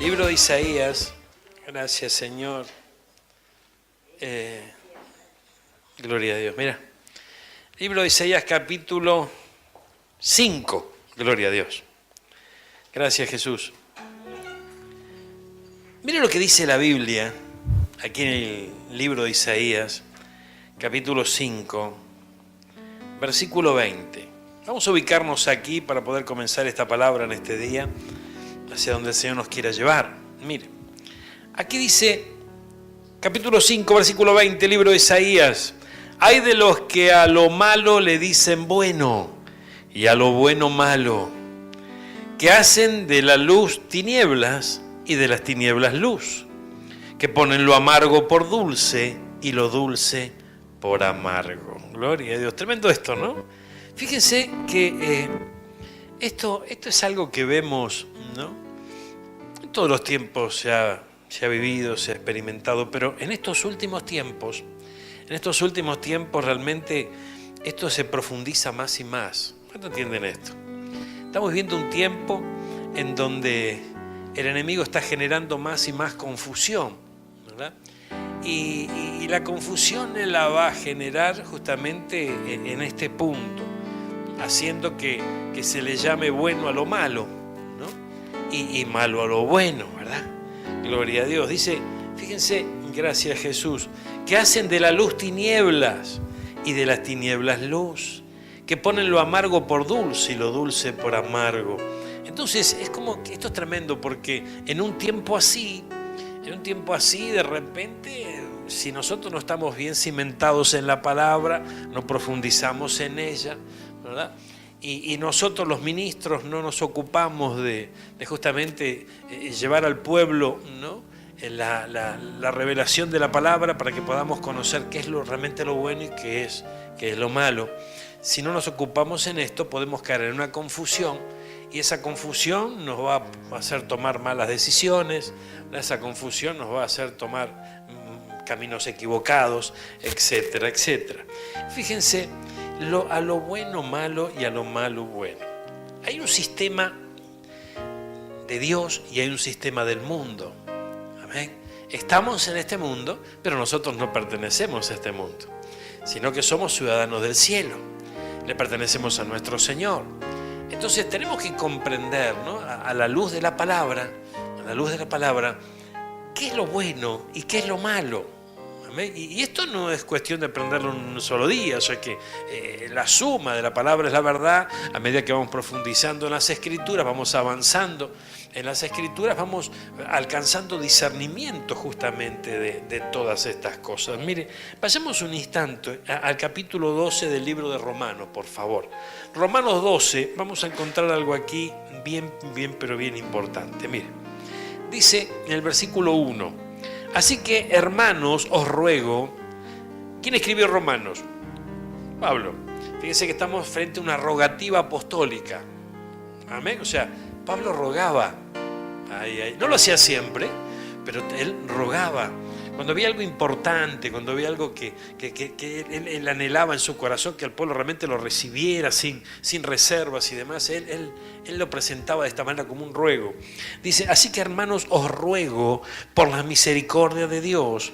Libro de Isaías. Gracias, Señor. Gloria a Dios. Mira. Libro de Isaías, capítulo 5. Gloria a Dios. Gracias, Jesús. Mira lo que dice la Biblia, aquí en el libro de Isaías, capítulo 5, versículo 20. Vamos a ubicarnos aquí para poder comenzar esta palabra en este día, hacia donde el Señor nos quiera llevar. Mire, aquí dice, capítulo 5, versículo 20, libro de Isaías: hay de los que a lo malo le dicen bueno, y a lo bueno malo, que hacen de la luz tinieblas y de las tinieblas luz, que ponen lo amargo por dulce y lo dulce por amargo. Gloria a Dios. Tremendo esto, ¿no? Fíjense que esto es algo que vemos, ¿no? En todos los tiempos se ha vivido, se ha experimentado, pero en estos últimos tiempos realmente esto se profundiza más y más. ¿Cuánto entienden esto? Estamos viviendo un tiempo en donde el enemigo está generando más y más confusión, ¿verdad? Y la confusión la va a generar justamente en este punto, haciendo que se le llame bueno a lo malo, ¿no? Y malo a lo bueno, ¿verdad? Gloria a Dios. Dice, fíjense, gracias Jesús, que hacen de la luz tinieblas y de las tinieblas luz, que ponen lo amargo por dulce y lo dulce por amargo. Entonces es como que esto es tremendo, porque en un tiempo así de repente, si nosotros no estamos bien cimentados en la palabra, no profundizamos en ella, ¿verdad? Y nosotros los ministros no nos ocupamos de justamente llevar al pueblo, ¿no?, la revelación de la palabra para que podamos conocer qué es realmente lo bueno y qué es lo malo. Si no nos ocupamos en esto, podemos caer en una confusión, y esa confusión nos va a hacer tomar malas decisiones, esa confusión nos va a hacer tomar caminos equivocados, etcétera, etcétera. Fíjense, a lo bueno malo y a lo malo bueno. Hay un sistema de Dios y hay un sistema del mundo. Amén. Estamos en este mundo, pero nosotros no pertenecemos a este mundo, sino que somos ciudadanos del cielo. Le pertenecemos a nuestro Señor. Entonces tenemos que comprender, ¿no?, a la luz de la palabra, qué es lo bueno y qué es lo malo. ¿Amén? Y esto no es cuestión de aprenderlo en un solo día, o sea que la suma de la palabra es la verdad. A medida que vamos profundizando en las Escrituras, vamos avanzando en las Escrituras, vamos alcanzando discernimiento justamente de todas estas cosas. Mire, vayamos un instante al capítulo 12 del libro de Romanos, por favor. Romanos 12, vamos a encontrar algo aquí bien importante. Mire, dice en el versículo 1: así que, hermanos, os ruego. ¿Quién escribió Romanos? Pablo. Fíjense que estamos frente a una rogativa apostólica. Amén. O sea, Pablo rogaba. No lo hacía siempre, pero él rogaba. Cuando había algo importante, cuando había algo que él anhelaba en su corazón, que el pueblo realmente lo recibiera sin reservas y demás, él lo presentaba de esta manera como un ruego. Dice, así que, hermanos, os ruego por la misericordia de Dios,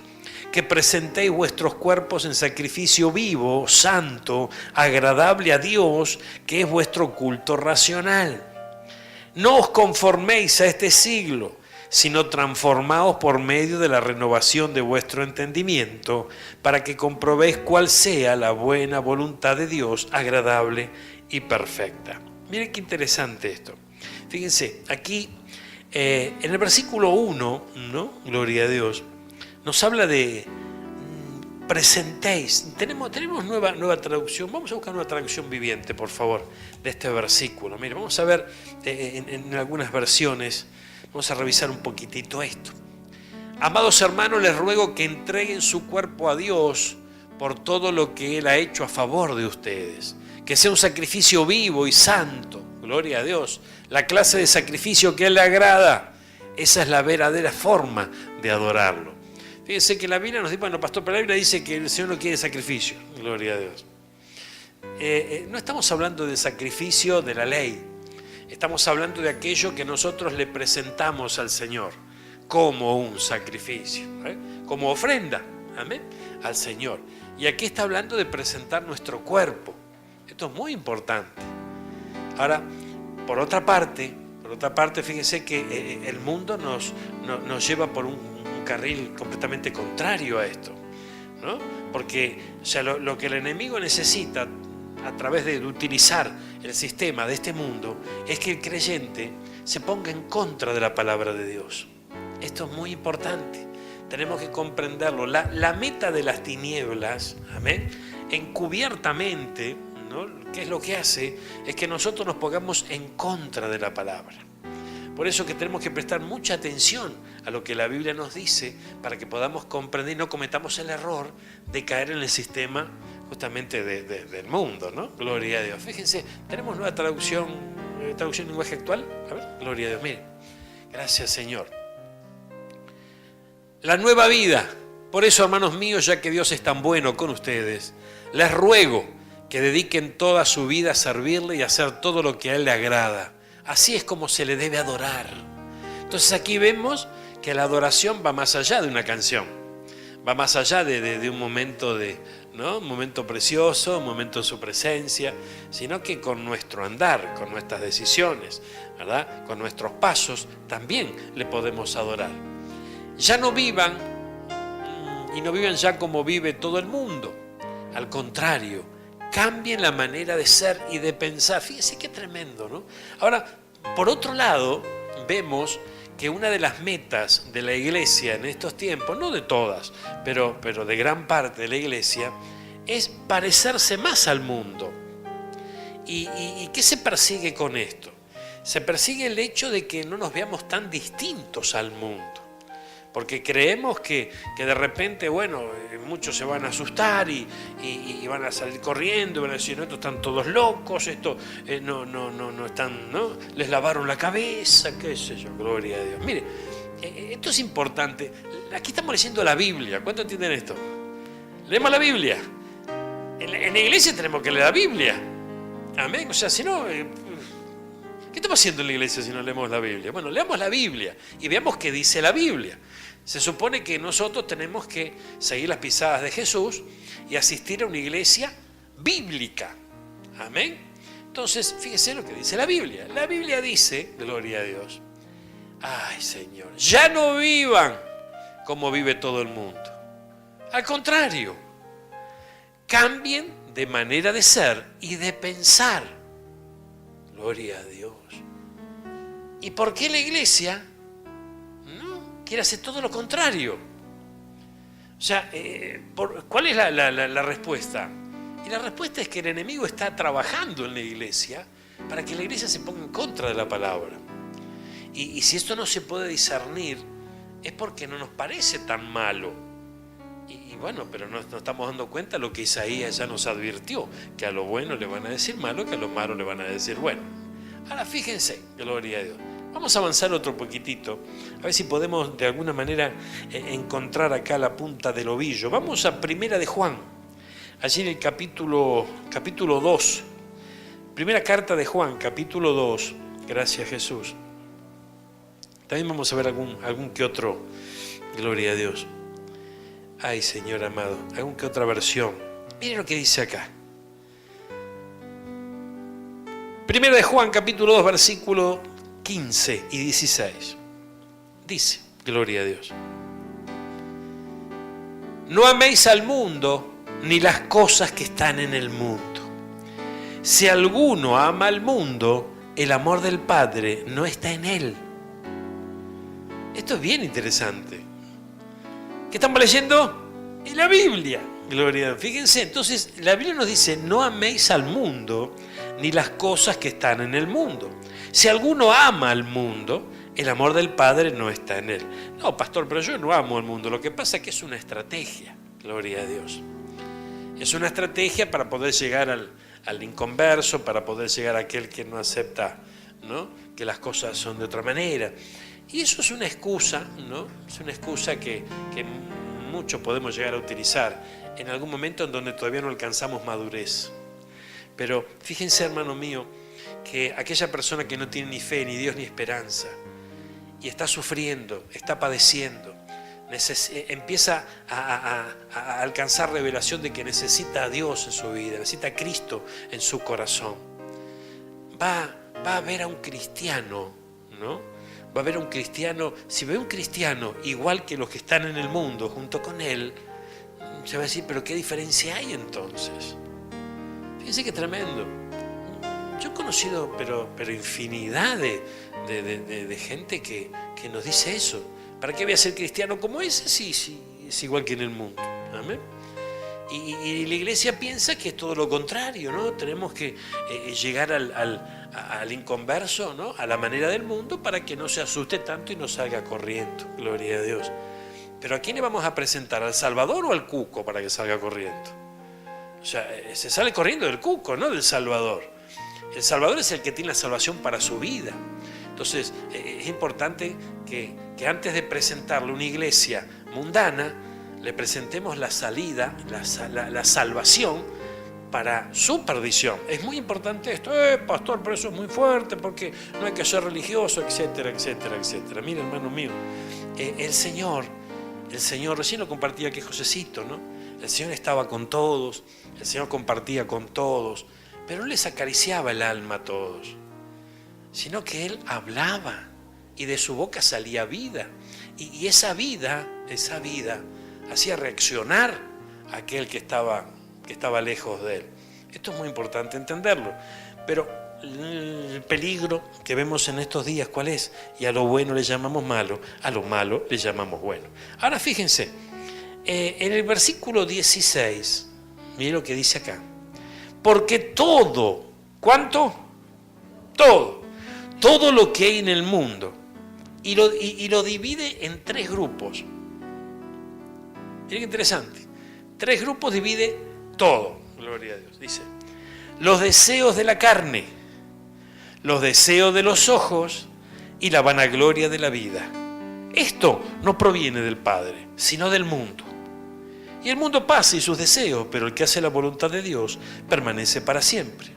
que presentéis vuestros cuerpos en sacrificio vivo, santo, agradable a Dios, que es vuestro culto racional. No os conforméis a este siglo, sino transformaos por medio de la renovación de vuestro entendimiento, para que comprobéis cuál sea la buena voluntad de Dios, agradable y perfecta. Miren qué interesante esto. Fíjense, aquí en el versículo 1, ¿no?, gloria a Dios, nos habla de presentéis. Tenemos nueva traducción. Vamos a buscar una traducción viviente, por favor, de este versículo. Mire, vamos a ver en algunas versiones. Vamos a revisar un poquitito esto. Amados hermanos, les ruego que entreguen su cuerpo a Dios por todo lo que Él ha hecho a favor de ustedes. Que sea un sacrificio vivo y santo. Gloria a Dios. La clase de sacrificio que a Él le agrada. Esa es la verdadera forma de adorarlo. Fíjense que la Biblia nos dice, bueno, pastor, pero la Biblia dice que el Señor no quiere sacrificio. Gloria a Dios. No estamos hablando de sacrificio de la ley. Estamos hablando de aquello que nosotros le presentamos al Señor como un sacrificio, como ofrenda, amén, al Señor. Y aquí está hablando de presentar nuestro cuerpo. Esto es muy importante. Ahora, por otra parte, fíjense que el mundo nos lleva por un carril completamente contrario a esto, ¿no? Porque o sea, lo que el enemigo necesita a través de utilizar el sistema de este mundo es que el creyente se ponga en contra de la palabra de Dios. Esto es muy importante. Tenemos que comprenderlo. La meta de las tinieblas, amén, encubiertamente, ¿no? ¿Qué es lo que hace? Es que nosotros nos pongamos en contra de la palabra. Por eso que tenemos que prestar mucha atención a lo que la Biblia nos dice para que podamos comprender y no cometamos el error de caer en el sistema justamente del mundo, ¿no? Gloria a Dios. Fíjense, tenemos nueva traducción en lenguaje actual. A ver, gloria a Dios. Miren, gracias Señor. La nueva vida. Por eso, hermanos míos, ya que Dios es tan bueno con ustedes, les ruego que dediquen toda su vida a servirle y a hacer todo lo que a Él le agrada. Así es como se le debe adorar. Entonces aquí vemos que la adoración va más allá de una canción, va más allá de un momento ¿no? Un momento precioso, un momento en su presencia, sino que con nuestro andar, con nuestras decisiones, ¿verdad? Con nuestros pasos, también le podemos adorar. Ya no vivan y no vivan ya como vive todo el mundo. Al contrario, cambien la manera de ser y de pensar. Fíjense qué tremendo, ¿no? Ahora, por otro lado, vemos que una de las metas de la iglesia en estos tiempos, no de todas, pero de gran parte de la iglesia, es parecerse más al mundo. ¿Y qué se persigue con esto? Se persigue el hecho de que no nos veamos tan distintos al mundo. Porque creemos que de repente, bueno, muchos se van a asustar y van a salir corriendo, y van a decir, no, estos están todos locos, esto no están, ¿no? Les lavaron la cabeza, qué sé yo, gloria a Dios. Mire, esto es importante. Aquí estamos leyendo la Biblia. ¿Cuánto entienden esto? Leemos la Biblia. En la iglesia tenemos que leer la Biblia. Amén. O sea, si no, ¿qué estamos haciendo en la iglesia si no leemos la Biblia? Bueno, leamos la Biblia y veamos qué dice la Biblia. Se supone que nosotros tenemos que seguir las pisadas de Jesús y asistir a una iglesia bíblica. Amén. Entonces, fíjense lo que dice la Biblia. La Biblia dice, gloria a Dios, ay Señor, ya no vivan como vive todo el mundo. Al contrario, cambien de manera de ser y de pensar. Gloria a Dios. ¿Y por qué la iglesia quiere hacer todo lo contrario? O sea, ¿cuál es la respuesta? Y la respuesta es que el enemigo está trabajando en la iglesia para que la iglesia se ponga en contra de la palabra. Y si esto no se puede discernir, es porque no nos parece tan malo. Y bueno, pero no estamos dando cuenta de lo que Isaías ya nos advirtió, que a lo bueno le van a decir malo, que a lo malo le van a decir bueno. Ahora fíjense, gloria a Dios. Vamos a avanzar otro poquitito, a ver si podemos de alguna manera encontrar acá la punta del ovillo. Vamos a Primera de Juan, allí en el capítulo 2. Primera carta de Juan, capítulo 2. Gracias Jesús. También vamos a ver algún que otro, gloria a Dios. Ay Señor amado, algún que otra versión. Miren lo que dice acá. Primera de Juan, capítulo 2, versículo 15 y 16. Dice, gloria a Dios. No améis al mundo ni las cosas que están en el mundo. Si alguno ama al mundo, el amor del Padre no está en él. Esto es bien interesante. ¿Qué estamos leyendo? En la Biblia. Gloria a Dios. Fíjense, entonces la Biblia nos dice, no améis al mundo ni las cosas que están en el mundo. Si alguno ama al mundo, el amor del Padre no está en él. No, pastor, pero yo no amo al mundo. Lo que pasa es que es una estrategia. Gloria a Dios. Es una estrategia para poder llegar al inconverso, para poder llegar a aquel que no acepta, ¿no?, que las cosas son de otra manera. Y eso es una excusa, ¿no? Es una excusa que muchos podemos llegar a utilizar en algún momento en donde todavía no alcanzamos madurez. Pero fíjense, hermano mío, que aquella persona que no tiene ni fe, ni Dios, ni esperanza, y está sufriendo, está padeciendo, empieza a alcanzar revelación de que necesita a Dios en su vida, necesita a Cristo en su corazón, va a ver a un cristiano, ¿no? Va a ver a un cristiano. Si ve a un cristiano igual que los que están en el mundo junto con él, se va a decir, pero ¿qué diferencia hay entonces? Fíjense qué tremendo. Yo he conocido pero infinidad de gente que nos dice eso. ¿Para qué voy a ser cristiano como ese? Sí, es igual que en el mundo. Amén. Y la iglesia piensa que es todo lo contrario, ¿no? Tenemos que llegar al inconverso, ¿no? A la manera del mundo, para que no se asuste tanto y no salga corriendo. Gloria a Dios. Pero ¿a quién le vamos a presentar? ¿Al Salvador o al Cuco para que salga corriendo? O sea, se sale corriendo del Cuco, no del Salvador. El Salvador es el que tiene la salvación para su vida. Entonces, es importante que antes de presentarle una iglesia mundana, le presentemos la salida, la salvación para su perdición. Es muy importante esto. Pastor, pero eso es muy fuerte porque no hay que ser religioso, etcétera, etcétera, etcétera. Mira, hermano mío, el Señor, recién lo compartía aquí Josecito, ¿no? El Señor estaba con todos, el Señor compartía con todos, pero no les acariciaba el alma a todos, sino que Él hablaba y de su boca salía vida. Y esa vida hacía reaccionar a aquel que estaba lejos de Él. Esto es muy importante entenderlo. Pero el peligro que vemos en estos días, ¿cuál es? Y a lo bueno le llamamos malo, a lo malo le llamamos bueno. Ahora fíjense, en el versículo 16, miren lo que dice acá. Porque todo, ¿cuánto? Todo lo que hay en el mundo, y lo divide en 3 grupos. Miren qué interesante. 3 grupos divide todo. Gloria a Dios. Dice, los deseos de la carne, los deseos de los ojos y la vanagloria de la vida. Esto no proviene del Padre, sino del mundo. Y el mundo pasa y sus deseos, pero el que hace la voluntad de Dios permanece para siempre.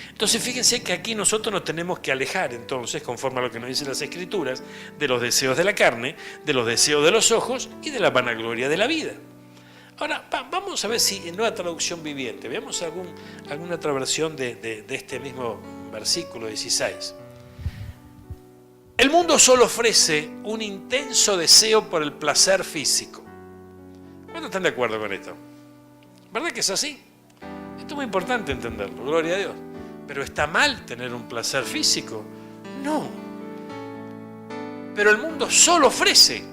Entonces fíjense que aquí nosotros nos tenemos que alejar, entonces, conforme a lo que nos dicen las Escrituras, de los deseos de la carne, de los deseos de los ojos y de la vanagloria de la vida. Ahora, vamos a ver si en Nueva Traducción Viviente, veamos alguna otra versión de este mismo versículo 16. El mundo solo ofrece un intenso deseo por el placer físico. ¿Cuántos están de acuerdo con esto? ¿Verdad que es así? Esto es muy importante entenderlo, gloria a Dios. ¿Pero está mal tener un placer físico? No. Pero el mundo solo ofrece.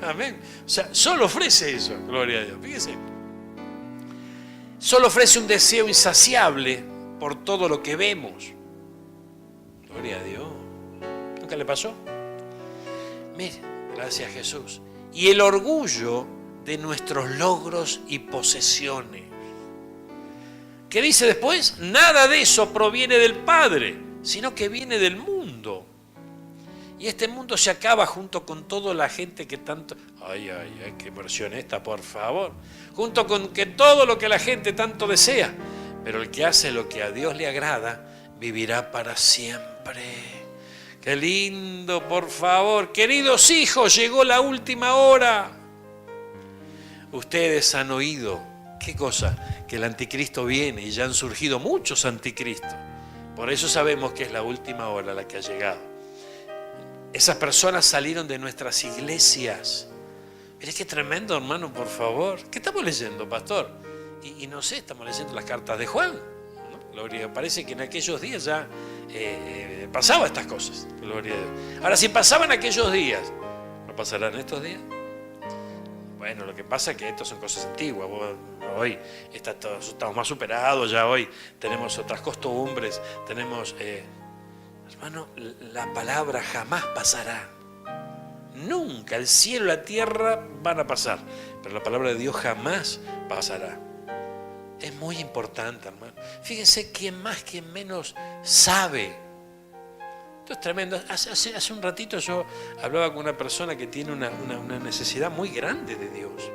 Amén. O sea, solo ofrece eso, gloria a Dios. Fíjense. Solo ofrece un deseo insaciable por todo lo que vemos. Gloria a Dios. ¿Nunca le pasó? Mire, gracias a Jesús. Y el orgullo de nuestros logros y posesiones. ¿Qué dice después? Nada de eso proviene del Padre, sino que viene del mundo. Y este mundo se acaba junto con toda la gente que tanto... Ay, qué versión esta, por favor. Junto con que todo lo que la gente tanto desea. Pero el que hace lo que a Dios le agrada, vivirá para siempre. Qué lindo, por favor. Queridos hijos, llegó la última hora. Ustedes han oído, ¿qué cosa? Que el anticristo viene y ya han surgido muchos anticristos. Por eso sabemos que es la última hora la que ha llegado. Esas personas salieron de nuestras iglesias. Mire qué tremendo, hermano, por favor. ¿Qué estamos leyendo, pastor? Y no sé, estamos leyendo las cartas de Juan, ¿no? Gloria, parece que en aquellos días ya pasaba estas cosas. Gloria a Dios. Ahora, si pasaban aquellos días, ¿no pasarán estos días? Bueno, lo que pasa es que estas son cosas antiguas. Hoy estamos más superados, ya hoy tenemos otras costumbres, tenemos... hermano, la palabra jamás pasará. Nunca, el cielo y la tierra van a pasar, pero la palabra de Dios jamás pasará. Es muy importante, hermano. Fíjense, quién más, quién menos sabe. Esto es tremendo. Hace un ratito yo hablaba con una persona que tiene una necesidad muy grande de Dios.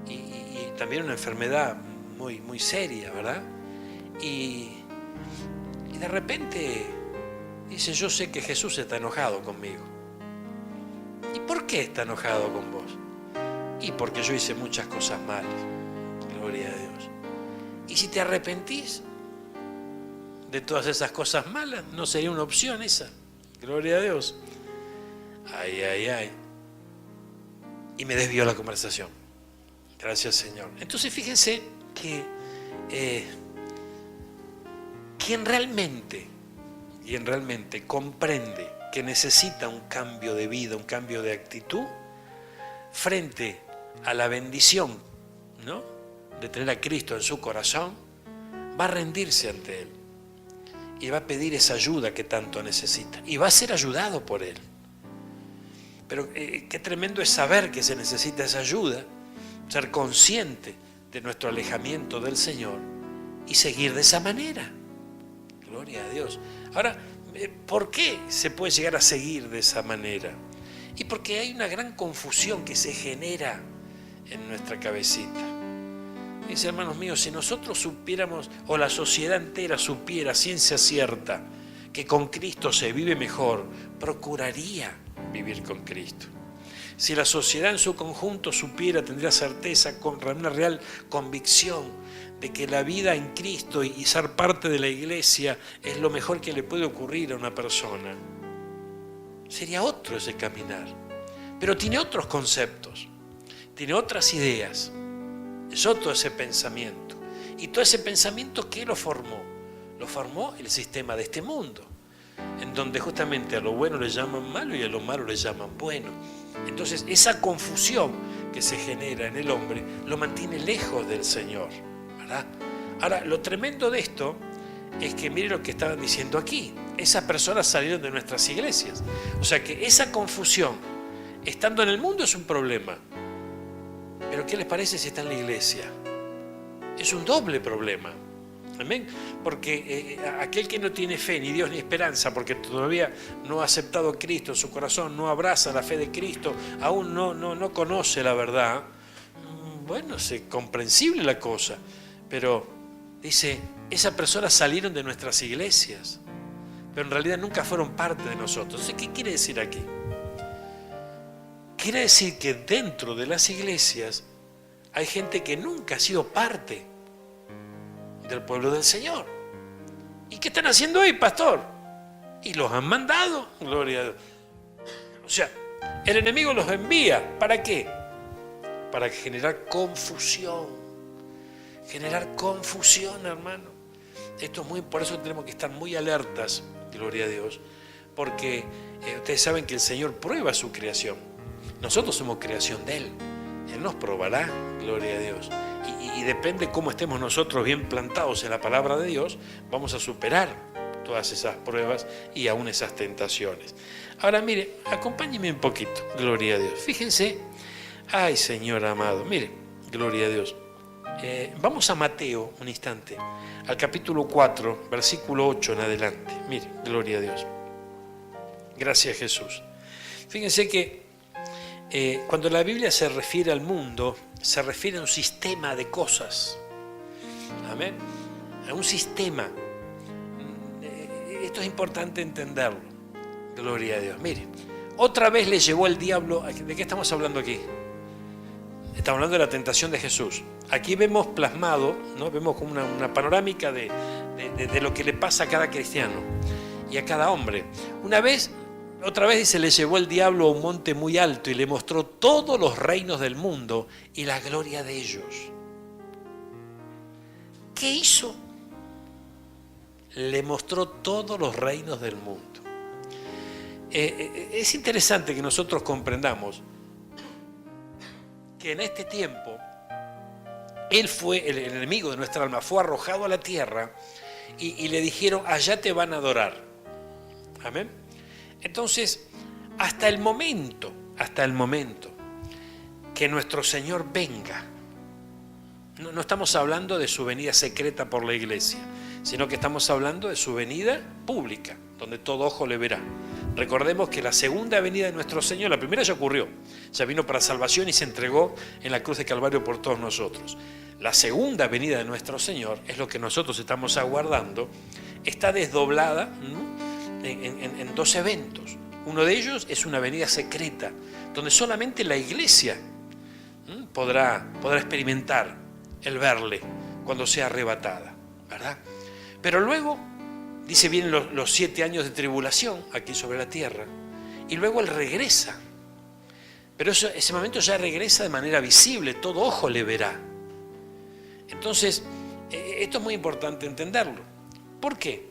Y también una enfermedad muy, muy seria, ¿verdad? Y Y de repente dice, yo sé que Jesús está enojado conmigo. ¿Y por qué está enojado con vos? Y porque yo hice muchas cosas malas. Gloria a Dios. Y si te arrepentís de todas esas cosas malas, ¿no sería una opción esa? Gloria a Dios. Ay, ay, ay. Y me desvió la conversación. Gracias, Señor. Entonces fíjense que quien realmente comprende que necesita un cambio de vida, un cambio de actitud, frente a la bendición, ¿no?, de tener a Cristo en su corazón, va a rendirse ante Él y va a pedir esa ayuda que tanto necesita y va a ser ayudado por Él. Pero qué tremendo es saber que se necesita esa ayuda, ser consciente de nuestro alejamiento del Señor y seguir de esa manera. Gloria a Dios. Ahora, ¿por qué se puede llegar a seguir de esa manera? Y porque hay una gran confusión que se genera en nuestra cabecita. Dice, hermanos míos, si nosotros supiéramos, o la sociedad entera supiera ciencia cierta, que con Cristo se vive mejor, procuraría vivir con Cristo. Si la sociedad en su conjunto supiera, tendría certeza, con una real convicción de que la vida en Cristo y ser parte de la iglesia es lo mejor que le puede ocurrir a una persona, sería otro ese caminar. Pero tiene otros conceptos, tiene otras ideas, es otro ese pensamiento. Y todo ese pensamiento, ¿qué lo formó? Lo formó el sistema de este mundo, en donde justamente a lo bueno le llaman malo y a lo malo le llaman bueno. Entonces esa confusión que se genera en el hombre lo mantiene lejos del Señor, ¿verdad? Ahora, lo tremendo de esto es que mire lo que estaban diciendo aquí. Esas personas salieron de nuestras iglesias. O sea que esa confusión, estando en el mundo, es un problema. Pero ¿qué les parece si está en la iglesia? Es un doble problema. Amén. Porque aquel que no tiene fe, ni Dios ni esperanza, porque todavía no ha aceptado a Cristo en su corazón, no abraza la fe de Cristo, aún no conoce la verdad, bueno, es comprensible la cosa. Pero dice, esas personas salieron de nuestras iglesias, pero en realidad nunca fueron parte de nosotros. Entonces, ¿qué quiere decir aquí? Quiere decir que dentro de las iglesias hay gente que nunca ha sido parte del pueblo del Señor. ¿Y qué están haciendo hoy, pastor? Y los han mandado, gloria a Dios. O sea, el enemigo los envía. ¿Para qué? Para generar confusión. Generar confusión, hermano. Esto es muy, por eso tenemos que estar muy alertas, gloria a Dios, porque ustedes saben que el Señor prueba su creación. Nosotros somos creación de Él. Él nos probará, gloria a Dios. Y depende cómo estemos nosotros bien plantados en la palabra de Dios, vamos a superar todas esas pruebas y aún esas tentaciones. Ahora mire, acompáñenme un poquito, gloria a Dios. Fíjense, ay Señor amado, mire, gloria a Dios. Vamos a Mateo un instante, al capítulo 4, versículo 8 en adelante. Mire, gloria a Dios. Gracias Jesús. Fíjense que cuando la Biblia se refiere al mundo, se refiere a un sistema de cosas. Amén. A un sistema. Esto es importante entenderlo. Gloria a Dios. Mire, otra vez le llevó el diablo. ¿De qué estamos hablando aquí? Estamos hablando de la tentación de Jesús. Aquí vemos plasmado, ¿no? Vemos como una panorámica de lo que le pasa a cada cristiano y a cada hombre. Otra vez dice, le llevó el diablo a un monte muy alto y le mostró todos los reinos del mundo y la gloria de ellos. ¿Qué hizo? Le mostró todos los reinos del mundo. Es interesante que nosotros comprendamos que en este tiempo él fue, el enemigo de nuestra alma, fue arrojado a la tierra y le dijeron, allá te van a adorar. Amén. Entonces, hasta el momento que nuestro Señor venga, no estamos hablando de su venida secreta por la iglesia, sino que estamos hablando de su venida pública, donde todo ojo le verá. Recordemos que la segunda venida de nuestro Señor, la primera ya ocurrió, ya vino para salvación y se entregó en la cruz de Calvario por todos nosotros. La segunda venida de nuestro Señor es lo que nosotros estamos aguardando, está desdoblada, ¿no?, en dos eventos. Uno de ellos es una venida secreta, donde solamente la iglesia podrá experimentar el verle cuando sea arrebatada, ¿verdad? Pero luego, dice bien, los 7 años de tribulación aquí sobre la tierra, y luego Él regresa. Pero ese momento ya regresa de manera visible, todo ojo le verá. Entonces, esto es muy importante entenderlo. ¿Por qué?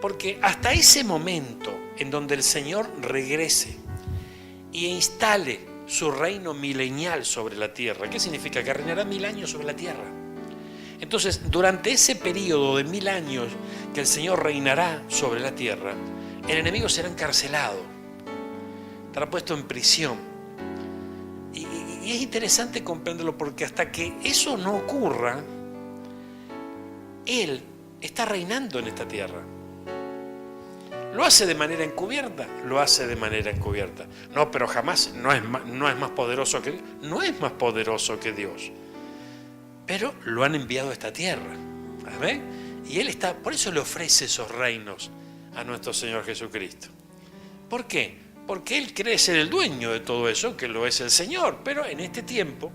Porque hasta ese momento en donde el Señor regrese y instale su reino milenial sobre la tierra, ¿qué significa? Que reinará 1000 años sobre la tierra. Entonces, durante ese periodo de 1000 años que el Señor reinará sobre la tierra, el enemigo será encarcelado, estará puesto en prisión. Y es interesante comprenderlo porque hasta que eso no ocurra, Él está reinando en esta tierra. ¿Lo hace de manera encubierta? Lo hace de manera encubierta. No, pero jamás no es más poderoso que Dios. No es más poderoso que Dios. Pero lo han enviado a esta tierra. ¿Ven? Y Él está, por eso le ofrece esos reinos a nuestro Señor Jesucristo. ¿Por qué? Porque Él cree ser el dueño de todo eso, que lo es el Señor. Pero en este tiempo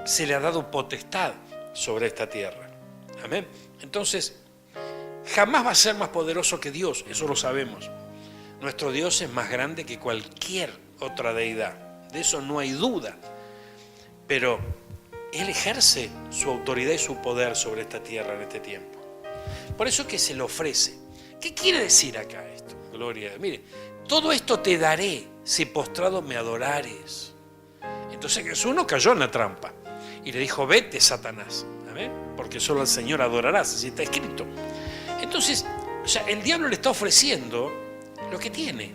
se le ha dado potestad sobre esta tierra. Amén. Entonces, jamás va a ser más poderoso que Dios, eso lo sabemos. Nuestro Dios es más grande que cualquier otra deidad, de eso no hay duda. Pero Él ejerce su autoridad y su poder sobre esta tierra en este tiempo. Por eso que se le ofrece. ¿Qué quiere decir acá esto? Gloria a Dios. Mire, todo esto te daré si postrado me adorares. Entonces Jesús no cayó en la trampa y le dijo, vete, Satanás, ¿amén? Porque solo al Señor adorarás, así está escrito. Entonces, o sea, el diablo le está ofreciendo lo que tiene,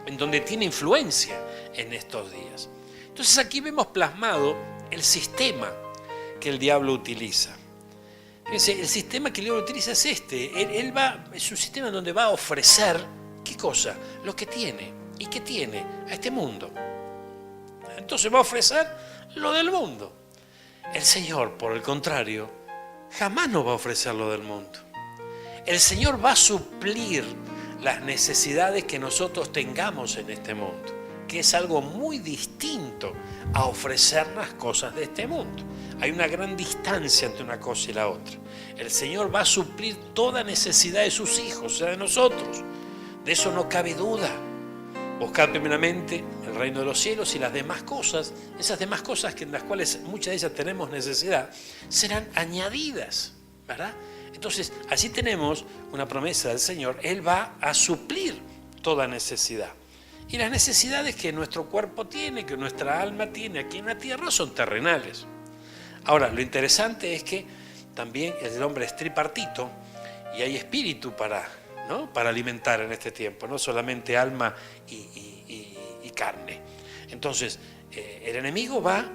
en donde tiene influencia en estos días. Entonces aquí vemos plasmado el sistema que el diablo utiliza. Fíjense, el sistema que el diablo utiliza es este. Es un sistema donde va a ofrecer, ¿qué cosa? Lo que tiene. ¿Y qué tiene? A este mundo. Entonces va a ofrecer lo del mundo. El Señor, por el contrario, jamás nos va a ofrecer lo del mundo. El Señor va a suplir las necesidades que nosotros tengamos en este mundo, que es algo muy distinto a ofrecer las cosas de este mundo. Hay una gran distancia entre una cosa y la otra. El Señor va a suplir toda necesidad de sus hijos, o sea, de nosotros. De eso no cabe duda. Buscar primeramente el reino de los cielos y las demás cosas, esas demás cosas en las cuales muchas de ellas tenemos necesidad, serán añadidas, ¿verdad? Entonces, así tenemos una promesa del Señor. Él va a suplir toda necesidad. Y las necesidades que nuestro cuerpo tiene, que nuestra alma tiene aquí en la tierra, son terrenales. Ahora, lo interesante es que también el hombre es tripartito y hay espíritu para alimentar en este tiempo, no solamente alma y carne. Entonces, el enemigo va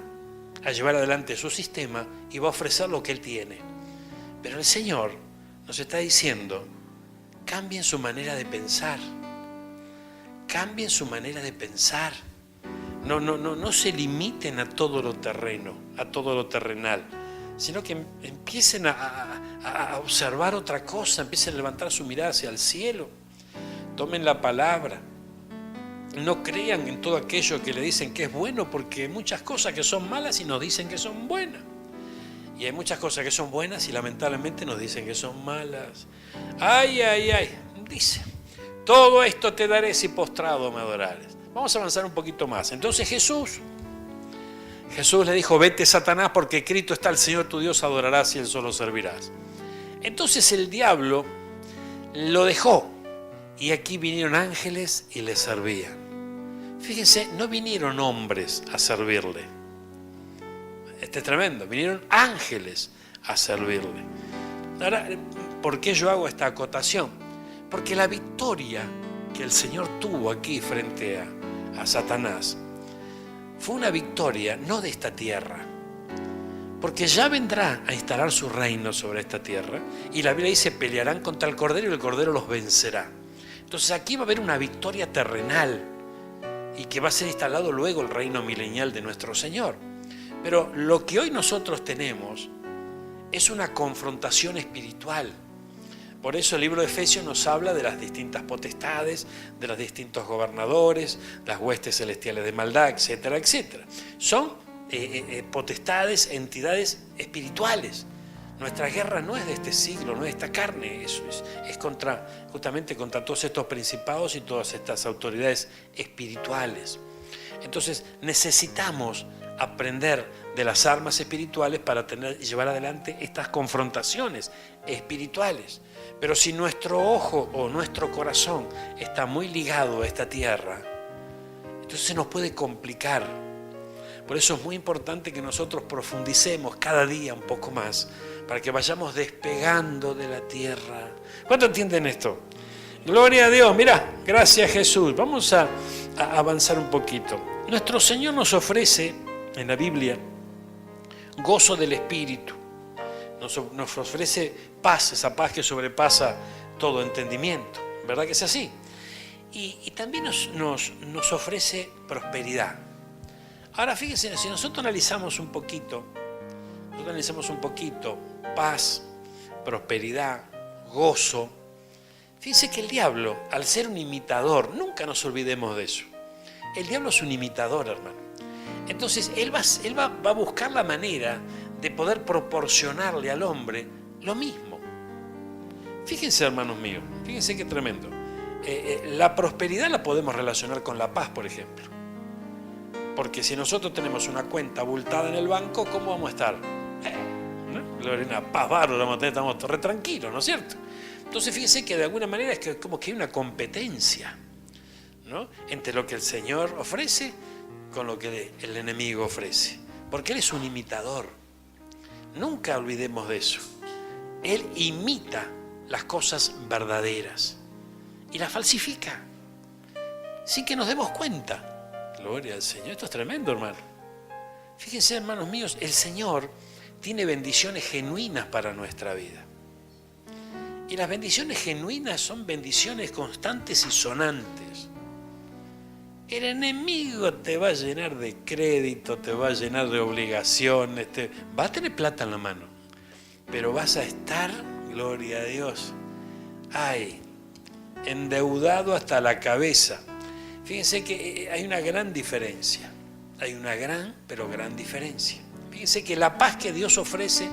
a llevar adelante su sistema y va a ofrecer lo que él tiene. Pero el Señor nos está diciendo, cambien su manera de pensar. Cambien su manera de pensar. No se limiten a todo lo terreno, a todo lo terrenal, sino que empiecen a observar otra cosa, empiecen a levantar su mirada hacia el cielo. Tomen la palabra. No crean en todo aquello que le dicen que es bueno, porque hay muchas cosas que son malas y nos dicen que son buenas. Y hay muchas cosas que son buenas y lamentablemente nos dicen que son malas. Ay, dice, todo esto te daré si postrado me adorares. Vamos a avanzar un poquito más. Entonces Jesús le dijo, vete, Satanás, porque escrito está, el Señor tu Dios adorarás y él solo servirás. Entonces el diablo lo dejó y aquí vinieron ángeles y le servían. Fíjense, no vinieron hombres a servirle. Este es tremendo, vinieron ángeles a servirle. Ahora, ¿por qué yo hago esta acotación? Porque la victoria que el Señor tuvo aquí frente a Satanás fue una victoria no de esta tierra, porque ya vendrá a instalar su reino sobre esta tierra y la Biblia dice, pelearán contra el Cordero y el Cordero los vencerá. Entonces aquí va a haber una victoria terrenal y que va a ser instalado luego el reino milenial de nuestro Señor. Pero lo que hoy nosotros tenemos es una confrontación espiritual. Por eso el libro de Efesios nos habla de las distintas potestades, de los distintos gobernadores, las huestes celestiales de maldad, etcétera, etcétera. Son potestades, entidades espirituales. Nuestra guerra no es de este siglo, no es de esta carne, es justamente contra todos estos principados y todas estas autoridades espirituales. Entonces necesitamos aprender de las armas espirituales para llevar adelante estas confrontaciones espirituales. Pero si nuestro ojo o nuestro corazón está muy ligado a esta tierra, entonces se nos puede complicar. Por eso es muy importante que nosotros profundicemos cada día un poco más, para que vayamos despegando de la tierra. ¿Cuánto entienden esto? Gloria a Dios. Mira, gracias Jesús. Vamos a avanzar un poquito. Nuestro Señor nos ofrece en la Biblia gozo del Espíritu. Nos ofrece paz, esa paz que sobrepasa todo entendimiento. ¿Verdad que es así? Y también nos ofrece prosperidad. Ahora fíjense, si nosotros analizamos un poquito paz, prosperidad, gozo, fíjense que el diablo, al ser un imitador, nunca nos olvidemos de eso. El diablo es un imitador, hermano. Entonces, él va a buscar la manera de poder proporcionarle al hombre lo mismo. Fíjense, hermanos míos, fíjense qué tremendo. La prosperidad la podemos relacionar con la paz, por ejemplo. Porque si nosotros tenemos una cuenta abultada en el banco, ¿cómo vamos a estar? Una paz bárbara, estamos re tranquilos, ¿no es cierto? Entonces fíjense que de alguna manera es como que hay una competencia, ¿no?, entre lo que el Señor ofrece con lo que el enemigo ofrece. Porque Él es un imitador. Nunca olvidemos de eso. Él imita las cosas verdaderas y las falsifica sin que nos demos cuenta. Gloria al Señor. Esto es tremendo, hermano. Fíjense, hermanos míos, el Señor tiene bendiciones genuinas para nuestra vida. Y las bendiciones genuinas son bendiciones constantes y sonantes. El enemigo te va a llenar de crédito, te va a llenar de obligaciones, va a tener plata en la mano, pero vas a estar, gloria a Dios, endeudado hasta la cabeza. Fíjense que hay una gran diferencia, pero gran diferencia. Fíjense que la paz que Dios ofrece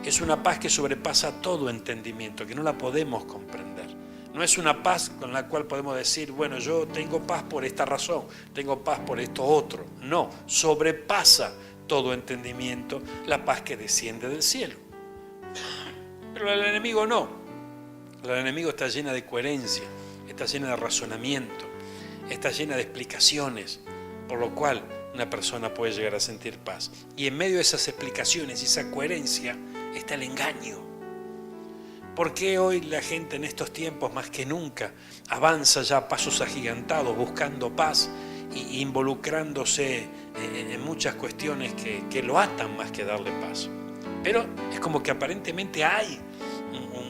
es una paz que sobrepasa todo entendimiento, que no la podemos comprender. No es una paz con la cual podemos decir, bueno, yo tengo paz por esta razón, tengo paz por esto otro. No, sobrepasa todo entendimiento la paz que desciende del cielo. Pero el enemigo no. El enemigo está llena de coherencia, está llena de razonamiento, está llena de explicaciones, por lo cual una persona puede llegar a sentir paz. Y en medio de esas explicaciones y esa coherencia está el engaño. ¿Por qué hoy la gente en estos tiempos más que nunca avanza ya a pasos agigantados buscando paz e involucrándose en muchas cuestiones que lo atan más que darle paz? Pero es como que aparentemente hay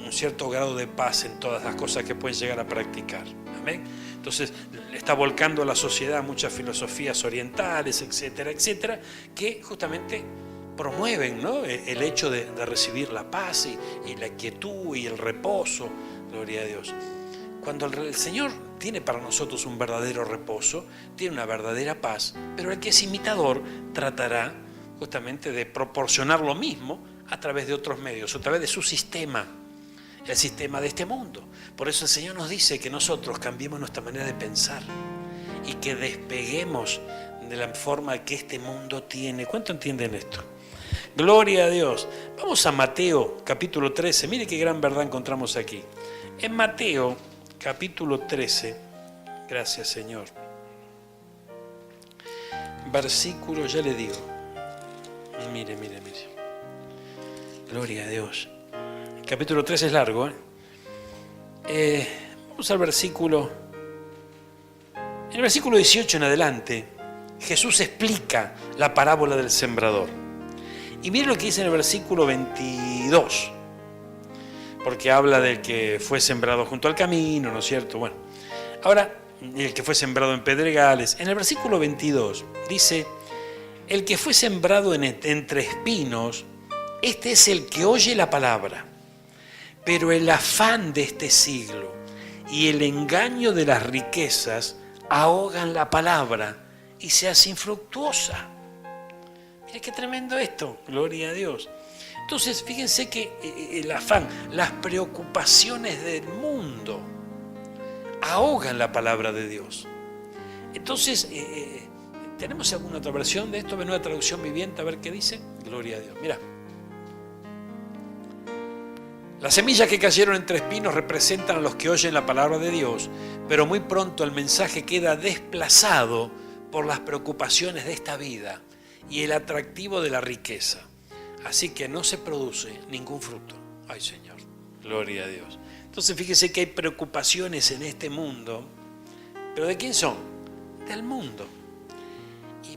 un cierto grado de paz en todas las cosas que pueden llegar a practicar. Amén. Entonces está volcando a la sociedad muchas filosofías orientales, etcétera, etcétera, que justamente promueven, ¿no?, el hecho de recibir la paz y la quietud y el reposo. Gloria a Dios. Cuando el Señor tiene para nosotros un verdadero reposo, tiene una verdadera paz, pero el que es imitador tratará justamente de proporcionar lo mismo a través de otros medios, a través de su sistema, el sistema de este mundo. Por eso el Señor nos dice que nosotros cambiemos nuestra manera de pensar y que despeguemos de la forma que este mundo tiene. ¿Cuánto entienden esto? Gloria a Dios. Vamos a Mateo capítulo 13. Mire qué gran verdad encontramos aquí. En Mateo capítulo 13, gracias Señor, versículo, ya le digo, mire. Gloria a Dios. El capítulo 13 es largo, vamos al versículo. En el versículo 18 en adelante, Jesús explica la parábola del sembrador. Y mire lo que dice en el versículo 22, porque habla del que fue sembrado junto al camino, ¿no es cierto? Bueno, ahora, el que fue sembrado en pedregales. En el versículo 22 dice, el que fue sembrado entre espinos Este es el que oye la palabra, pero el afán de este siglo y el engaño de las riquezas ahogan la palabra y se hace infructuosa. Mira qué tremendo esto, gloria a Dios. Entonces, fíjense que el afán, las preocupaciones del mundo ahogan la palabra de Dios. Entonces, ¿tenemos alguna otra versión de esto? Nueva traducción viviente, a ver qué dice. Gloria a Dios. Mira. Las semillas que cayeron entre espinos representan a los que oyen la palabra de Dios, pero muy pronto el mensaje queda desplazado por las preocupaciones de esta vida y el atractivo de la riqueza. Así que no se produce ningún fruto. Ay, Señor, gloria a Dios. Entonces fíjese que hay preocupaciones en este mundo, pero ¿de quién son? Del mundo.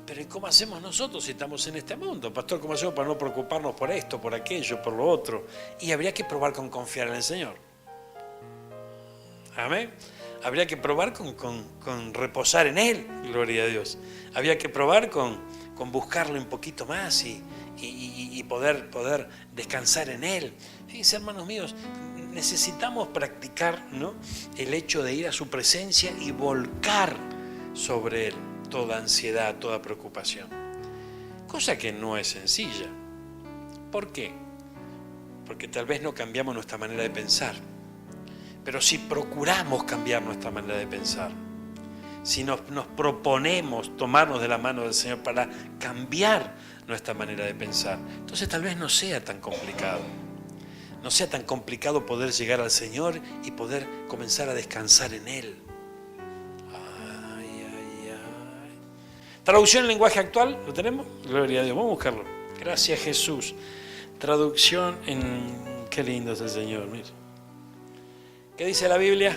Pero ¿cómo hacemos nosotros si estamos en este mundo? Pastor, ¿cómo hacemos para no preocuparnos por esto, por aquello, por lo otro? Y habría que probar con confiar en el Señor. Amén. Habría que probar con reposar en Él, gloria a Dios. Habría que probar con buscarlo un poquito más y poder descansar en Él. Fíjense, hermanos míos, necesitamos practicar, ¿no?, el hecho de ir a su presencia y volcar sobre Él toda ansiedad, toda preocupación. Cosa que no es sencilla. ¿Por qué? Porque tal vez no cambiamos nuestra manera de pensar. Pero si procuramos cambiar nuestra manera de pensar, si nos proponemos tomarnos de la mano del Señor para cambiar nuestra manera de pensar, entonces tal vez no sea tan complicado. No sea tan complicado poder llegar al Señor y poder comenzar a descansar en Él. Traducción en lenguaje actual, ¿lo tenemos? Gloria a Dios, vamos a buscarlo. Gracias, Jesús. Traducción en... Qué lindo es el Señor, mire. ¿Qué dice la Biblia?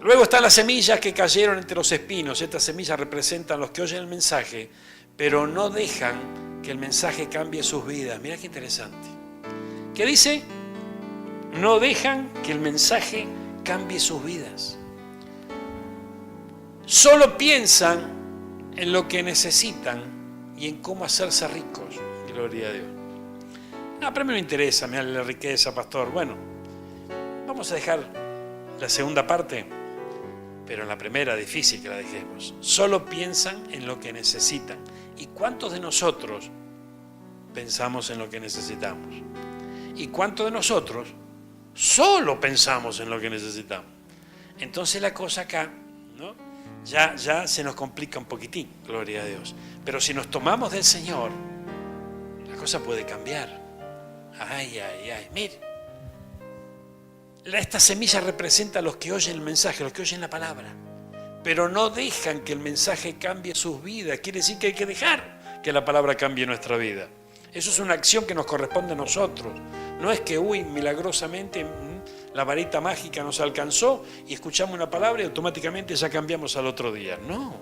Luego están las semillas que cayeron entre los espinos. Estas semillas representan a los que oyen el mensaje, pero no dejan que el mensaje cambie sus vidas. Mira qué interesante. ¿Qué dice? No dejan que el mensaje cambie sus vidas. Solo piensan en lo que necesitan y en cómo hacerse ricos. Gloria a Dios. No, pero a mí me interesa, me da la riqueza, pastor. Bueno, vamos a dejar la segunda parte, pero en la primera difícil que la dejemos. Solo piensan en lo que necesitan. ¿Y cuántos de nosotros pensamos en lo que necesitamos? ¿Y cuántos de nosotros solo pensamos en lo que necesitamos? Entonces la cosa acá, ¿no?, ya se nos complica un poquitín, gloria a Dios. Pero si nos tomamos del Señor, la cosa puede cambiar. Ay, mire. Esta semilla representa a los que oyen el mensaje, a los que oyen la palabra, pero no dejan que el mensaje cambie sus vidas. Quiere decir que hay que dejar que la palabra cambie nuestra vida. Eso es una acción que nos corresponde a nosotros. No es que, milagrosamente la varita mágica nos alcanzó y escuchamos una palabra y automáticamente ya cambiamos al otro día. No,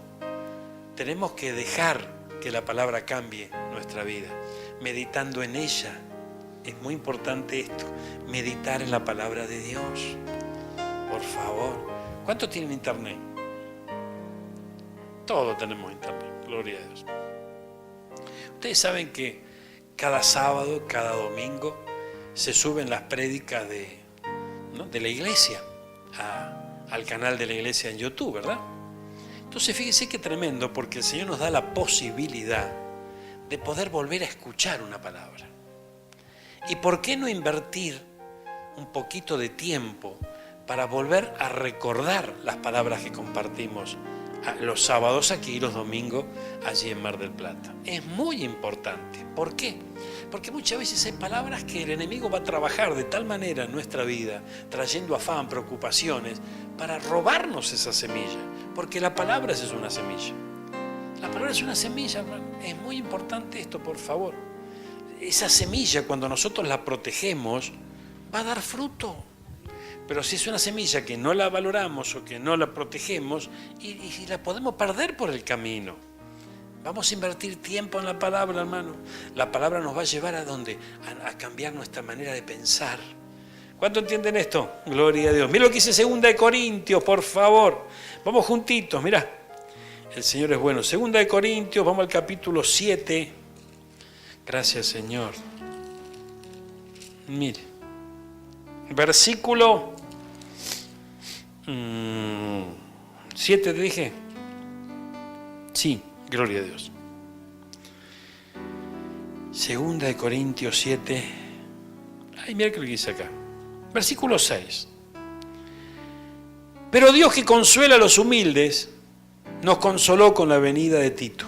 tenemos que dejar que la palabra cambie nuestra vida, meditando en ella. Es muy importante esto, meditar en la palabra de Dios. Por favor, ¿cuántos tienen internet? Todos tenemos internet, gloria a Dios. Ustedes saben que cada sábado, cada domingo, se suben las prédicas de la iglesia al canal de la iglesia en YouTube, ¿verdad? Entonces fíjese qué tremendo, porque el Señor nos da la posibilidad de poder volver a escuchar una palabra. ¿Y por qué no invertir un poquito de tiempo para volver a recordar las palabras que compartimos los sábados aquí y los domingos allí en Mar del Plata? Es muy importante. ¿Por qué? Porque muchas veces hay palabras que el enemigo va a trabajar de tal manera en nuestra vida, trayendo afán, preocupaciones, para robarnos esa semilla. Porque la palabra es una semilla. La palabra es una semilla, hermano. Es muy importante esto, por favor. Esa semilla, cuando nosotros la protegemos, va a dar fruto. Pero si es una semilla que no la valoramos o que no la protegemos, y la podemos perder por el camino. Vamos a invertir tiempo en la palabra, hermano. La palabra nos va a llevar ¿a dónde? A cambiar nuestra manera de pensar. ¿Cuánto entienden esto? Gloria a Dios. Mira lo que dice 2 Corintios, por favor. Vamos juntitos, mirá. El Señor es bueno. 2 Corintios, vamos al capítulo 7. Gracias, Señor. Mire, versículo 7, ¿te dije? Sí, gloria a Dios. Segunda de Corintios 7. Ay, mira que lo dice acá. Versículo 6. Pero Dios, que consuela a los humildes, nos consoló con la venida de Tito.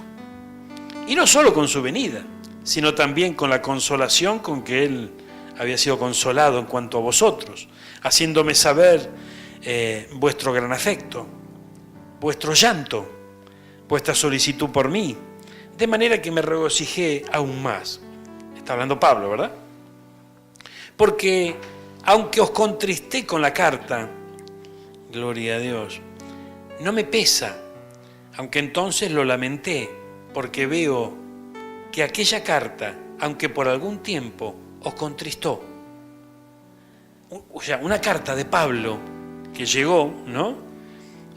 Y no solo con su venida, sino también con la consolación con que él había sido consolado en cuanto a vosotros, haciéndome saber vuestro gran afecto, vuestro llanto, vuestra solicitud por mí, de manera que me regocijé aún más. Está hablando Pablo, ¿verdad? Porque aunque os contristé con la carta, gloria a Dios, no me pesa, aunque entonces lo lamenté, porque veo que aquella carta, aunque por algún tiempo os contristó, o sea, una carta de Pablo que llegó, ¿no?,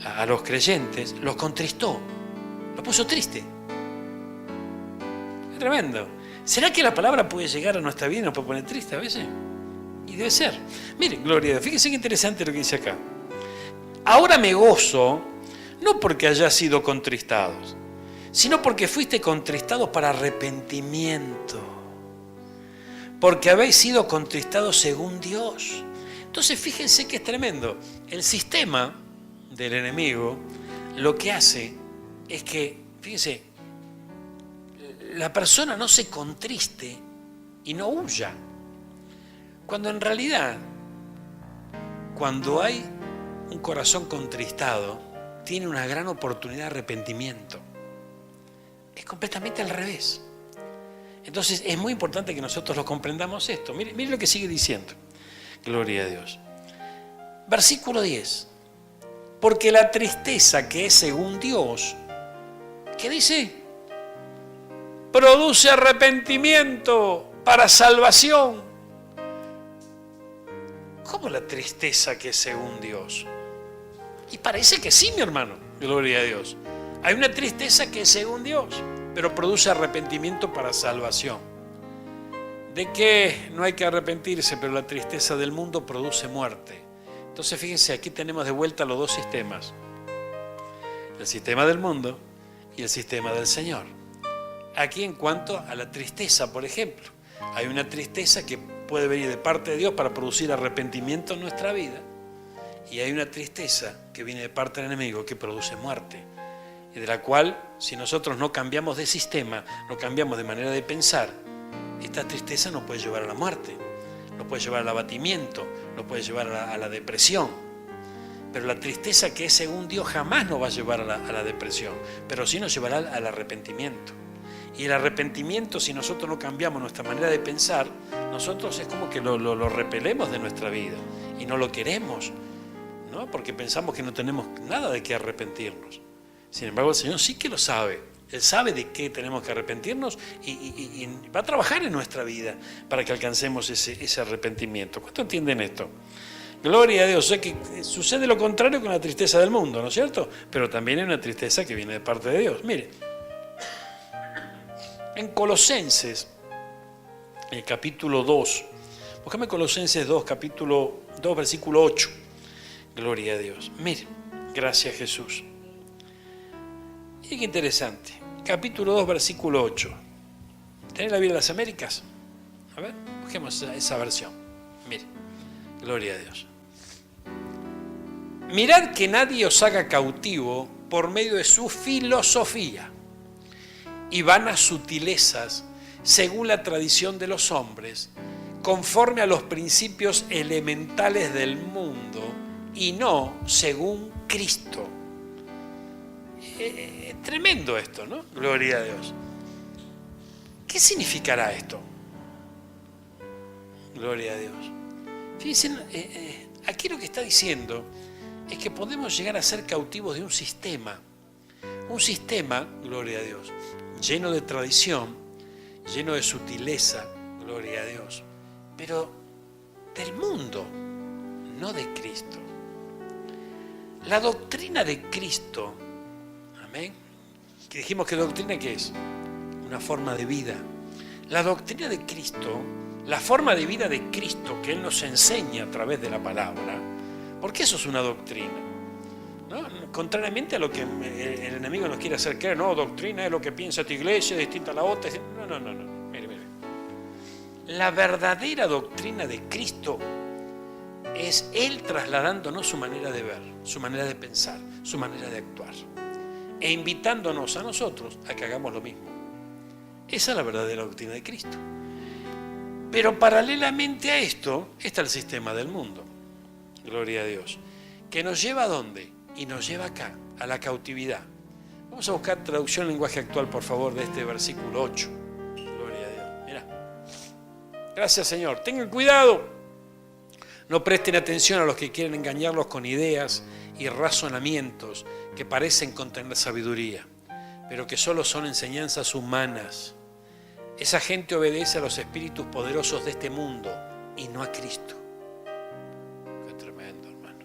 a los creyentes, los contristó, los puso triste. Es tremendo. ¿Será que la palabra puede llegar a nuestra vida y nos puede poner triste a veces? Y debe ser. Miren, gloria a Dios, fíjense qué interesante lo que dice acá. Ahora me gozo, no porque hayáis sido contristados, sino porque fuiste contristados para arrepentimiento, porque habéis sido contristados según Dios. Entonces fíjense que es tremendo. El sistema del enemigo lo que hace es que, fíjense, la persona no se contriste y no huya, cuando en realidad, cuando hay un corazón contristado, tiene una gran oportunidad de arrepentimiento. Es completamente al revés. Entonces es muy importante que nosotros lo comprendamos esto. Mire lo que sigue diciendo. Gloria a Dios. Versículo 10. Porque la tristeza que es según Dios, ¿qué dice? Produce arrepentimiento para salvación. ¿Cómo la tristeza que es según Dios? Y parece que sí, mi hermano. Gloria a Dios. Hay una tristeza que es según Dios, pero produce arrepentimiento para salvación. ¿De qué no hay que arrepentirse? Pero la tristeza del mundo produce muerte. Entonces fíjense, aquí tenemos de vuelta los dos sistemas. El sistema del mundo y el sistema del Señor. Aquí en cuanto a la tristeza, por ejemplo, hay una tristeza que puede venir de parte de Dios para producir arrepentimiento en nuestra vida. Y hay una tristeza que viene de parte del enemigo que produce muerte. Y de la cual, si nosotros no cambiamos de sistema, no cambiamos de manera de pensar, esta tristeza nos puede llevar a la muerte, nos puede llevar al abatimiento, nos puede llevar a la depresión. Pero la tristeza que es según Dios jamás nos va a llevar a la depresión, pero sí nos llevará al arrepentimiento. Y el arrepentimiento, si nosotros no cambiamos nuestra manera de pensar, nosotros es como que lo repelemos de nuestra vida y no lo queremos, ¿no? Porque pensamos que no tenemos nada de qué arrepentirnos. Sin embargo, el Señor sí que lo sabe. Él sabe de qué tenemos que arrepentirnos y va a trabajar en nuestra vida para que alcancemos ese arrepentimiento. ¿Cuánto entienden esto? Gloria a Dios. O sea que sucede lo contrario con la tristeza del mundo, ¿no es cierto? Pero también hay una tristeza que viene de parte de Dios. Mire, en Colosenses, el capítulo 2, búscame Colosenses 2, capítulo 2, versículo 8. Gloria a Dios. Mire, gracias Jesús. Y qué interesante. Capítulo 2, versículo 8. ¿Tenés la Biblia de las Américas? A ver, busquemos esa versión. Mire, gloria a Dios. Mirad que nadie os haga cautivo por medio de su filosofía y vanas sutilezas, según la tradición de los hombres, conforme a los principios elementales del mundo y no según Cristo. Tremendo esto, ¿no? Gloria a Dios. ¿Qué significará esto? Gloria a Dios. Fíjense, aquí lo que está diciendo es que podemos llegar a ser cautivos de un sistema, gloria a Dios, lleno de tradición, lleno de sutileza, gloria a Dios, pero del mundo, no de Cristo. La doctrina de Cristo, amén, que dijimos que doctrina, ¿qué es? Una forma de vida. la doctrina de Cristo, la forma de vida de Cristo que Él nos enseña a través de la palabra, porque eso es una doctrina, ¿no? Contrariamente a lo que el enemigo nos quiere hacer creer, no, doctrina es lo que piensa tu iglesia, distinta a la otra. No. Mire. La verdadera doctrina de Cristo es Él trasladándonos su manera de ver, su manera de pensar, su manera de actuar, e invitándonos a nosotros a que hagamos lo mismo. Esa es la verdadera doctrina de Cristo. Pero paralelamente a esto está el sistema del mundo, gloria a Dios, que nos lleva ¿a dónde? Y nos lleva acá, a la cautividad. Vamos a buscar traducción en lenguaje actual, por favor, de este versículo 8. Gloria a Dios. Mirá. Gracias, Señor. Tengan cuidado. No presten atención a los que quieren engañarlos con ideas y razonamientos que parecen contener sabiduría, pero que solo son enseñanzas humanas. Esa gente obedece a los espíritus poderosos de este mundo y no a Cristo. Qué tremendo, hermano.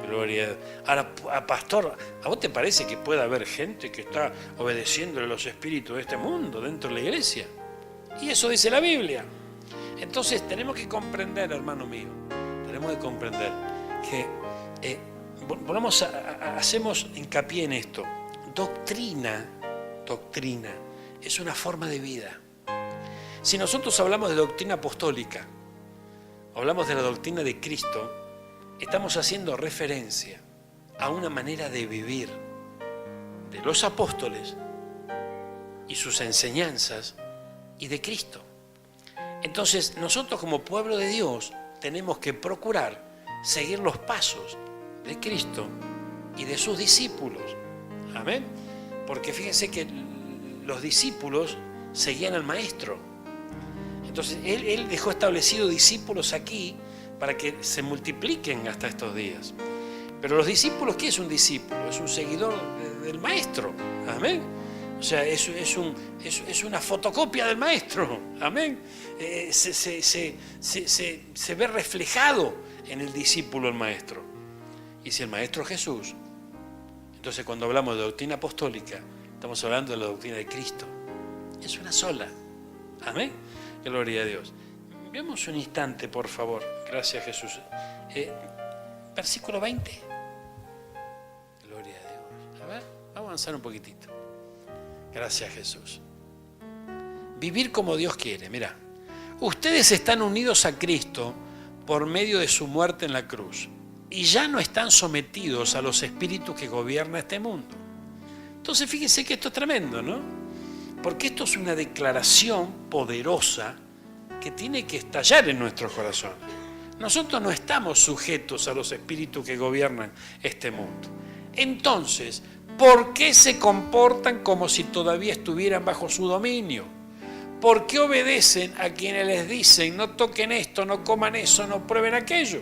Gloria a Dios. Ahora, pastor, ¿a vos te parece que puede haber gente que está obedeciendo a los espíritus de este mundo dentro de la iglesia? Y eso dice la Biblia. Entonces tenemos que comprender, hermano mío, tenemos que comprender que hacemos hincapié en esto. Doctrina es una forma de vida. Si nosotros hablamos de doctrina apostólica, hablamos de la doctrina de Cristo, estamos haciendo referencia a una manera de vivir de los apóstoles y sus enseñanzas y de Cristo. Entonces, nosotros como pueblo de Dios tenemos que procurar seguir los pasos de Cristo y de sus discípulos. Amén. Porque fíjense que los discípulos seguían al Maestro. Entonces, Él dejó establecidos discípulos aquí para que se multipliquen hasta estos días. Pero los discípulos, ¿qué es un discípulo? Es un seguidor del Maestro. Amén. O sea, es una fotocopia del Maestro. Amén. Se ve reflejado en el discípulo el Maestro. Y si el Maestro es Jesús, entonces cuando hablamos de doctrina apostólica, estamos hablando de la doctrina de Cristo. Es una sola. Amén. Gloria a Dios. Veamos un instante, por favor. Gracias, Jesús. Versículo 20. Gloria a Dios. A ver, vamos a avanzar un poquitito. Gracias, Jesús. Vivir como Dios quiere. Mira, ustedes están unidos a Cristo por medio de su muerte en la cruz y ya no están sometidos a los espíritus que gobiernan este mundo. Entonces, fíjense que esto es tremendo, ¿no? Porque esto es una declaración poderosa que tiene que estallar en nuestros corazones. Nosotros no estamos sujetos a los espíritus que gobiernan este mundo. Entonces, ¿por qué se comportan como si todavía estuvieran bajo su dominio? ¿Por qué obedecen a quienes les dicen no toquen esto, no coman eso, no prueben aquello?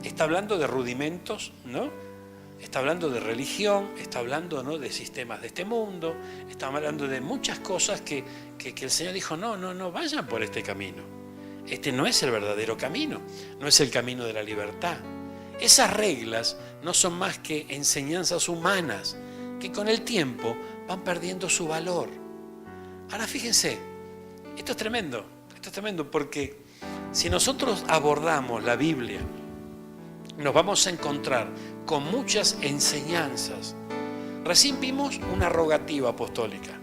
Está hablando de rudimentos, ¿no? Está hablando de religión, está hablando, ¿no?, de sistemas de este mundo, está hablando de muchas cosas que el Señor dijo, no vayan por este camino. Este no es el verdadero camino, no es el camino de la libertad. Esas reglas no son más que enseñanzas humanas que con el tiempo van perdiendo su valor. Ahora fíjense, esto es tremendo porque si nosotros abordamos la Biblia, nos vamos a encontrar con muchas enseñanzas. Recién vimos una rogativa apostólica,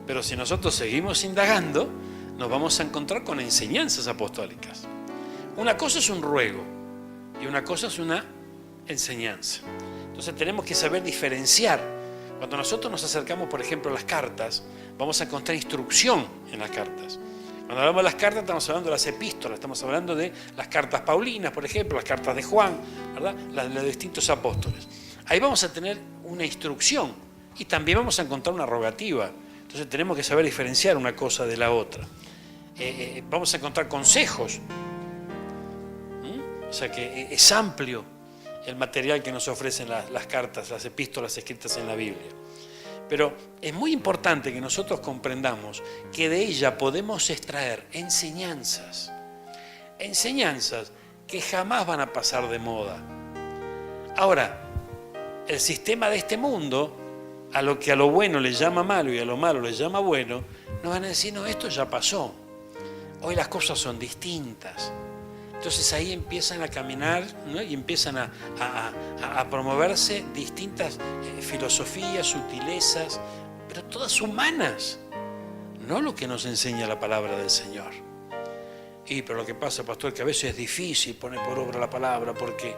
pero si nosotros seguimos indagando, nos vamos a encontrar con enseñanzas apostólicas. Una cosa es un ruego y una cosa es una enseñanza. Entonces tenemos que saber diferenciar. Cuando nosotros nos acercamos, por ejemplo, a las cartas, vamos a encontrar instrucción en las cartas. Cuando hablamos de las cartas, estamos hablando de las epístolas, estamos hablando de las cartas paulinas, por ejemplo, las cartas de Juan, ¿verdad?, las de los distintos apóstoles. Ahí vamos a tener una instrucción y también vamos a encontrar una rogativa. Entonces tenemos que saber diferenciar una cosa de la otra. Vamos a encontrar consejos. O sea que es amplio el material que nos ofrecen las cartas, las epístolas escritas en la Biblia. Pero es muy importante que nosotros comprendamos que de ella podemos extraer enseñanzas que jamás van a pasar de moda. Ahora, el sistema de este mundo, a lo que a lo bueno le llama malo y a lo malo le llama bueno, nos van a decir, no, esto ya pasó. Hoy las cosas son distintas. Entonces ahí empiezan a caminar, ¿no? Y empiezan a promoverse distintas filosofías, sutilezas, pero todas humanas. No lo que nos enseña la palabra del Señor. Pero lo que pasa, pastor, que a veces es difícil poner por obra la palabra, porque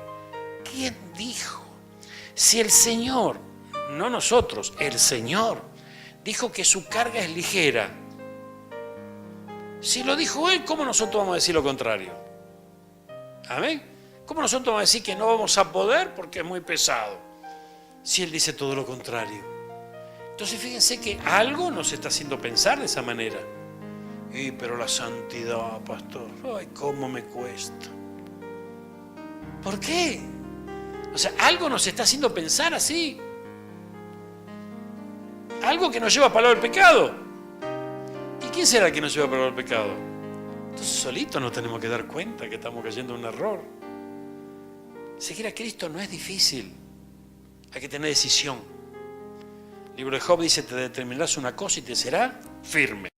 ¿quién dijo? Si el Señor, no nosotros, el Señor, dijo que su carga es ligera. Si lo dijo Él, ¿cómo nosotros vamos a decir lo contrario? ¿Amén? ¿Cómo nosotros vamos a decir que no vamos a poder porque es muy pesado? Si Él dice todo lo contrario. Entonces fíjense que algo nos está haciendo pensar de esa manera. Pero la santidad, pastor, ay, cómo me cuesta. ¿Por qué? O sea, algo nos está haciendo pensar así. Algo que nos lleva a palabra del pecado. ¿Y quién será el que nos lleva a palabra del pecado? Entonces solitos nos tenemos que dar cuenta que estamos cayendo en un error. Seguir a Cristo no es difícil. Hay que tener decisión. El libro de Job dice, te determinarás una cosa y te será firme.